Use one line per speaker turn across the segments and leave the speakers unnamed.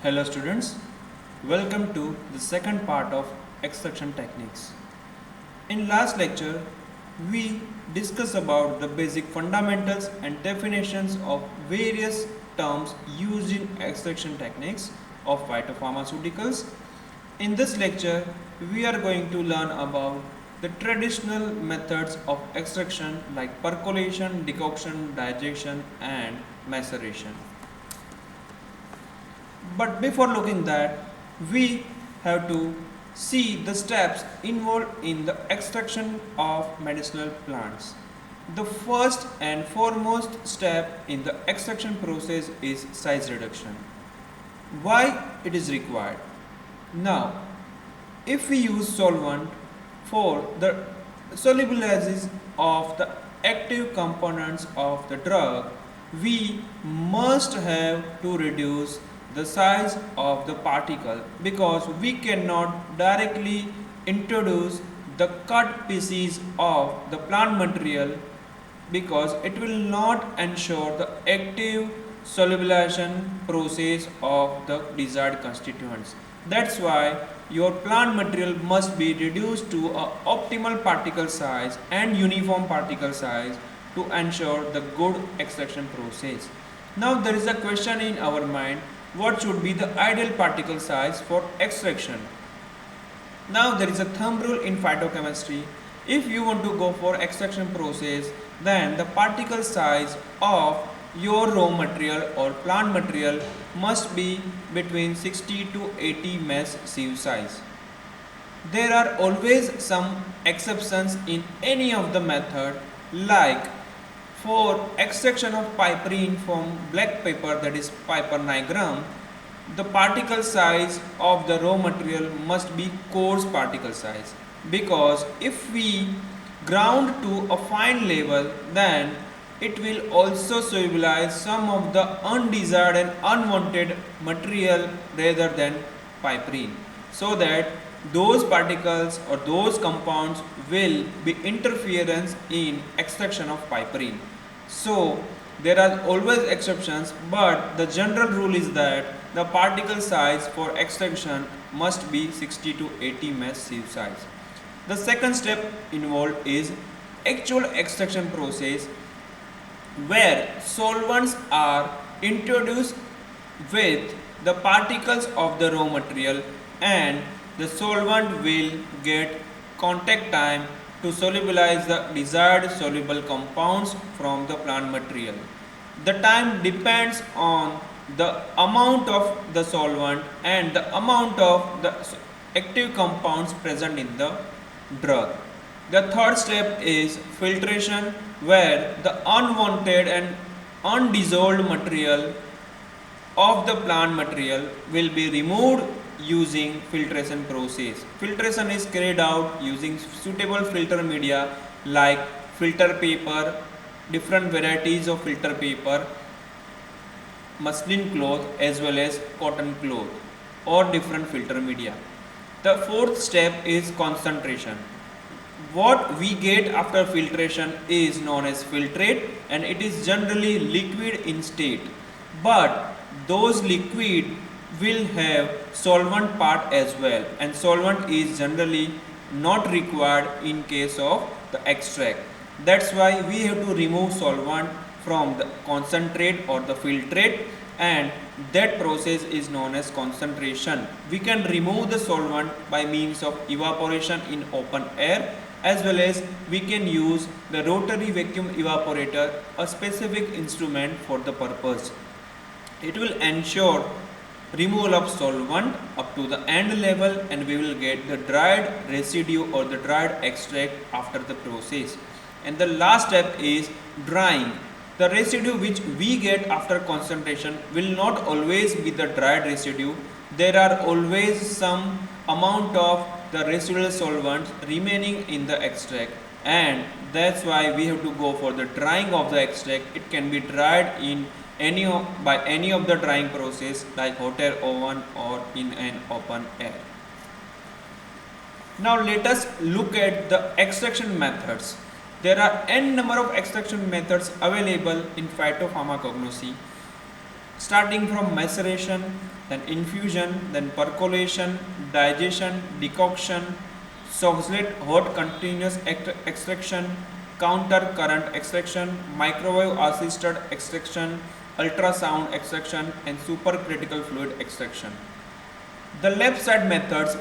Hello students, welcome to the second part of extraction techniques. In last lecture, we discussed about the basic fundamentals and definitions of various terms used in extraction techniques of phytopharmaceuticals. In this lecture, we are going to learn about the traditional methods of extraction like percolation, decoction, digestion and maceration. But before looking that, we have to see the steps involved in the extraction of medicinal plants. The first and foremost step in the extraction process is size reduction. Why it is required? Now, if we use solvent for the solubilization of the active components of the drug, we must have to reduce the size of the particle because we cannot directly introduce the cut pieces of the plant material because it will not ensure the active solubilization process of the desired constituents. That's why your plant material must be reduced to a optimal particle size and uniform particle size to ensure the good extraction process. Now there is a question in our mind, what should be the ideal particle size for extraction? Now there is a thumb rule in phytochemistry. If you want to go for extraction process, then the particle size of your raw material or plant material must be between 60 to 80 mesh sieve size. There are always some exceptions in any of the method, like for extraction of piperine from black pepper, that is piper nigrum, the particle size of the raw material must be coarse particle size, because if we ground to a fine level, then it will also solubilize some of the undesired and unwanted material rather than piperine, so that those particles or those compounds will be interference in extraction of piperine. So there are always exceptions, but the general rule is that the particle size for extraction must be 60 to 80 mesh sieve size. The second step involved is actual extraction process, where solvents are introduced with the particles of the raw material and the solvent will get contact time to solubilize the desired soluble compounds from the plant material. The time depends on the amount of the solvent and the amount of the active compounds present in the drug. The third step is filtration, where the unwanted and undissolved material of the plant material will be removed using filtration process. Filtration is carried out using suitable filter media like filter paper, different varieties of filter paper, muslin cloth as well as cotton cloth, or different filter media. The fourth step is concentration. What we get after filtration is known as filtrate, and it is generally liquid in state, but those liquid will have solvent part as well, and solvent is generally not required in case of the extract. That's why we have to remove solvent from the concentrate or the filtrate, and that process is known as concentration. We can remove the solvent by means of evaporation in open air, as well as we can use the rotary vacuum evaporator, a specific instrument for the purpose. It will ensure removal of solvent up to the end level, and we will get the dried residue or the dried extract after the process. And the last step is drying. The residue which we get after concentration will not always be the dried residue. There are always some amount of the residual solvents remaining in the extract, and that's why we have to go for the drying of the extract. It can be dried in by any of the drying process like hot air oven or in an open air. Now let us look at the extraction methods. There are n number of extraction methods available in phytopharmacognosy. starting from maceration, then infusion, then percolation, digestion, decoction, Soxhlet hot continuous extraction, counter current extraction, microwave assisted extraction, ultrasound extraction, and supercritical fluid extraction. The left side methods,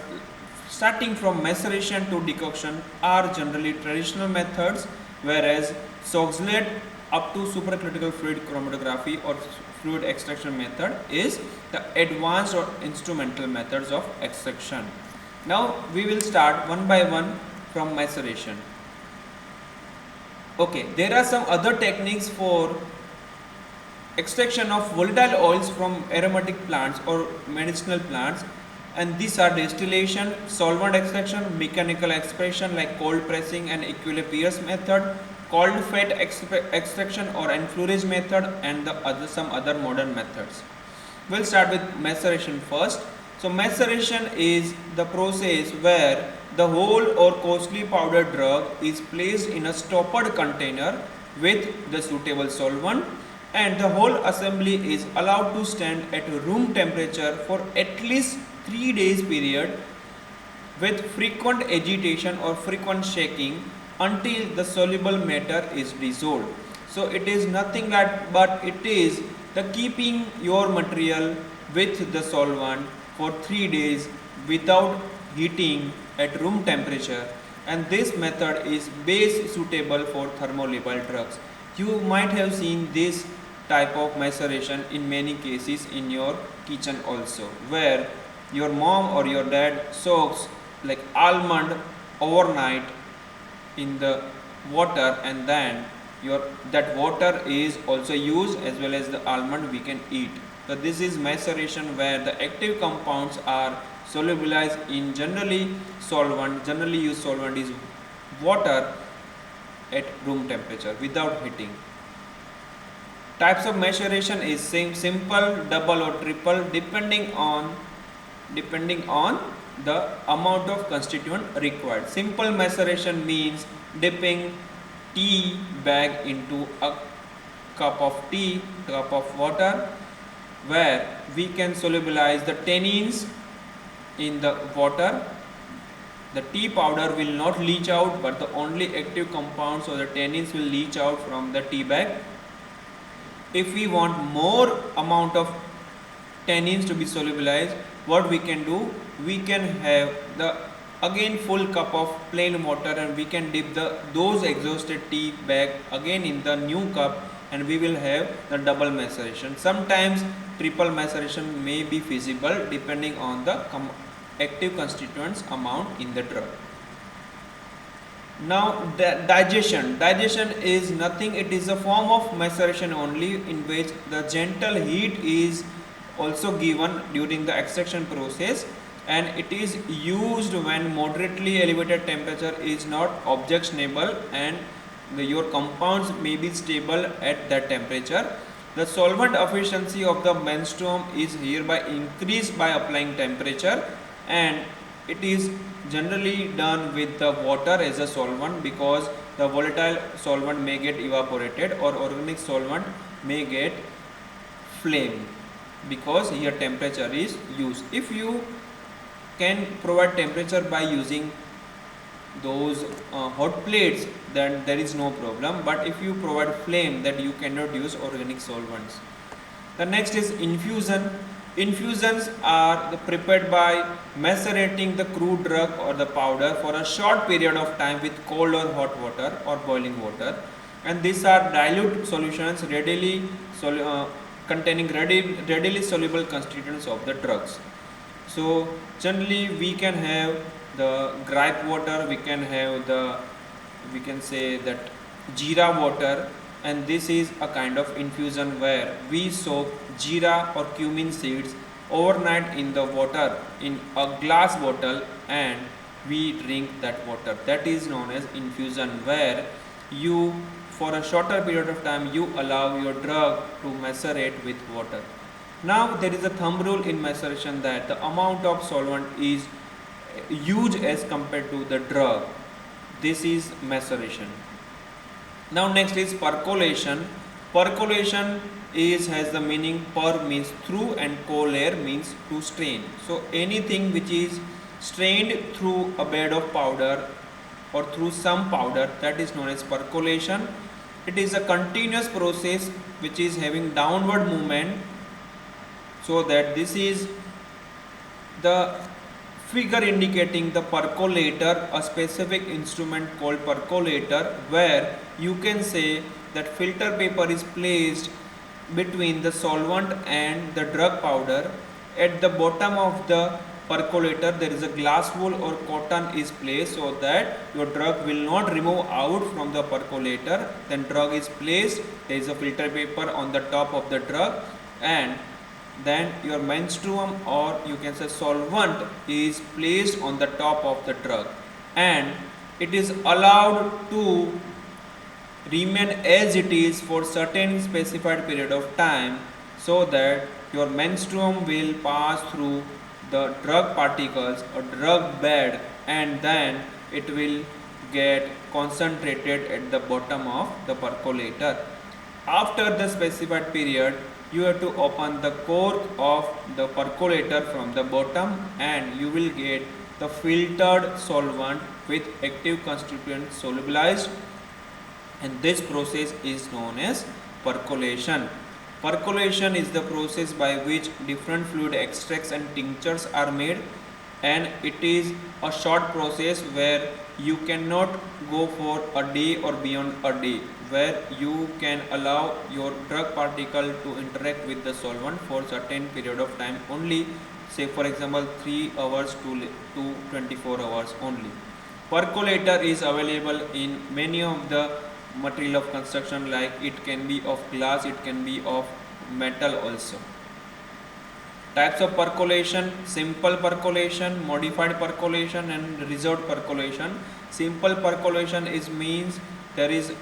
starting from maceration to decoction, are generally traditional methods, whereas Soxhlet up to supercritical fluid chromatography or fluid extraction method is the advanced or instrumental methods of extraction. Now we will start one by one from maceration. Okay, there are some other techniques for extraction of volatile oils from aromatic plants or medicinal plants, and these are distillation, solvent extraction, mechanical expression like cold pressing and Equilibreus method, cold fat extraction or enfleurage method, and some other modern methods. We'll start with maceration first. So maceration is the process where the whole or coarsely powdered drug is placed in a stoppered container with the suitable solvent, and the whole assembly is allowed to stand at room temperature for at least 3 days period with frequent agitation or frequent shaking until the soluble matter is dissolved. So it is nothing but it is the keeping your material with the solvent for 3 days without heating at room temperature, and this method is best suitable for thermolabile drugs. You might have seen this type of maceration in many cases in your kitchen also, where your mom or your dad soaks like almond overnight in the water, and then that water is also used as well as the almond we can eat. So this is maceration where the active compounds are solubilized in generally used solvent is water at room temperature without heating. Types of maceration is simple, double or triple depending on the amount of constituent required. Simple maceration means dipping tea bag into a cup of water, where we can solubilize the tannins in the water. The tea powder will not leach out, but the only active compounds or the tannins will leach out from the tea bag. If we want more amount of tannins to be solubilized, what we can do, we can have the again full cup of plain water, and we can dip those exhausted tea bag again in the new cup, and we will have the double maceration. Sometimes triple maceration may be feasible depending on the active constituents amount in the drug. Now digestion is nothing, it is a form of maceration only in which the gentle heat is also given during the extraction process, and it is used when moderately elevated temperature is not objectionable and your compounds may be stable at that temperature. The solvent efficiency of the menstruum is hereby increased by applying temperature, and it is generally done with the water as a solvent, because the volatile solvent may get evaporated or organic solvent may get flame, because here temperature is used. If you can provide temperature by using those hot plates, then there is no problem, but if you provide flame, that you cannot use organic solvents. The next is infusion. Infusions are prepared by macerating the crude drug or the powder for a short period of time with cold or hot water or boiling water, and these are dilute solutions containing readily soluble constituents of the drugs. So generally we can have the gripe water, we can say that jeera water, and this is a kind of infusion where we soak jeera or cumin seeds overnight in the water in a glass bottle, and we drink that water. That is known as infusion, where you for a shorter period of time you allow your drug to macerate with water. Now there is a thumb rule in maceration that the amount of solvent is huge as compared to the drug. This is maceration. Now next is percolation. Percolation is has the meaning per means through and collare means to strain. So anything which is strained through a bed of powder or through some powder, that is known as percolation. It is a continuous process which is having downward movement, so that this is the figure indicating the percolator, a specific instrument called percolator, where you can say that filter paper is placed between the solvent and the drug powder. At the bottom of the percolator there is a glass wool or cotton is placed, so that your drug will not remove out from the percolator. Then drug is placed, there is a filter paper on the top of the drug, and then your menstruum or you can say solvent is placed on the top of the drug, and it is allowed to remain as it is for certain specified period of time, so that your menstruum will pass through the drug particles or drug bed, and then it will get concentrated at the bottom of the percolator. After the specified period, you have to open the cork of the percolator from the bottom, and you will get the filtered solvent with active constituent solubilized, and this process is known as percolation. Percolation is the process by which different fluid extracts and tinctures are made, and it is a short process where you cannot go for a day or beyond a day, where you can allow your drug particle to interact with the solvent for certain period of time only, say for example 3 hours to 24 hours only. Percolator is available in many of the material of construction, like it can be of glass, it can be of metal also. Types of percolation: simple percolation, modified percolation, and reserved percolation. Simple percolation is means there is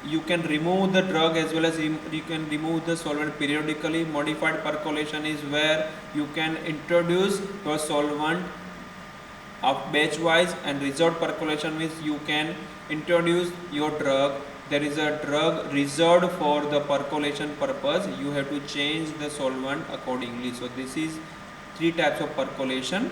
you can remove the drug as well as you can remove the solvent periodically. Modified percolation is where you can introduce your solvent of batch wise, and reserved percolation means you can introduce your drug. There is a drug reserved for the percolation purpose, you have to change the solvent accordingly. So this is 3 types of percolation.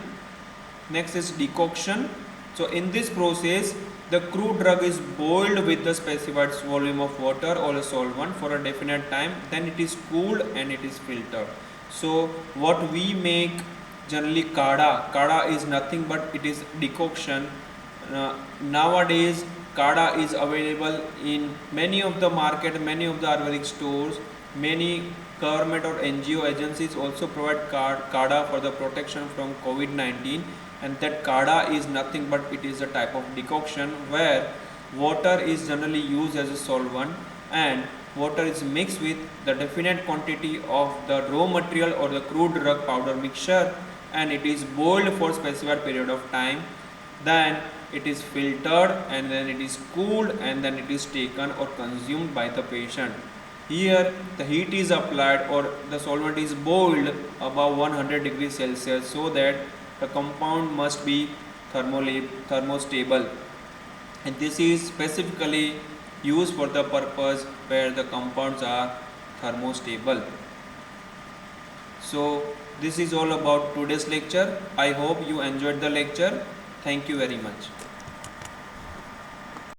Next is decoction. So in this process the crude drug is boiled with the specified volume of water or a solvent for a definite time, then it is cooled and it is filtered. So what we make generally kada is nothing but it is decoction. Nowadays kada is available in many of the market, many of the Ayurvedic stores. Many government or NGO agencies also provide kada for the protection from COVID-19, and that kada is nothing but it is a type of decoction where water is generally used as a solvent, and water is mixed with the definite quantity of the raw material or the crude drug powder mixture, and it is boiled for specified period of time. Then it is filtered, and then it is cooled, and then it is taken or consumed by the patient. Here the heat is applied or the solvent is boiled above 100 degrees Celsius, so that the compound must be thermostable, and this is specifically used for the purpose where the compounds are thermostable. So this is all about today's lecture. I hope you enjoyed the lecture. Thank you very much.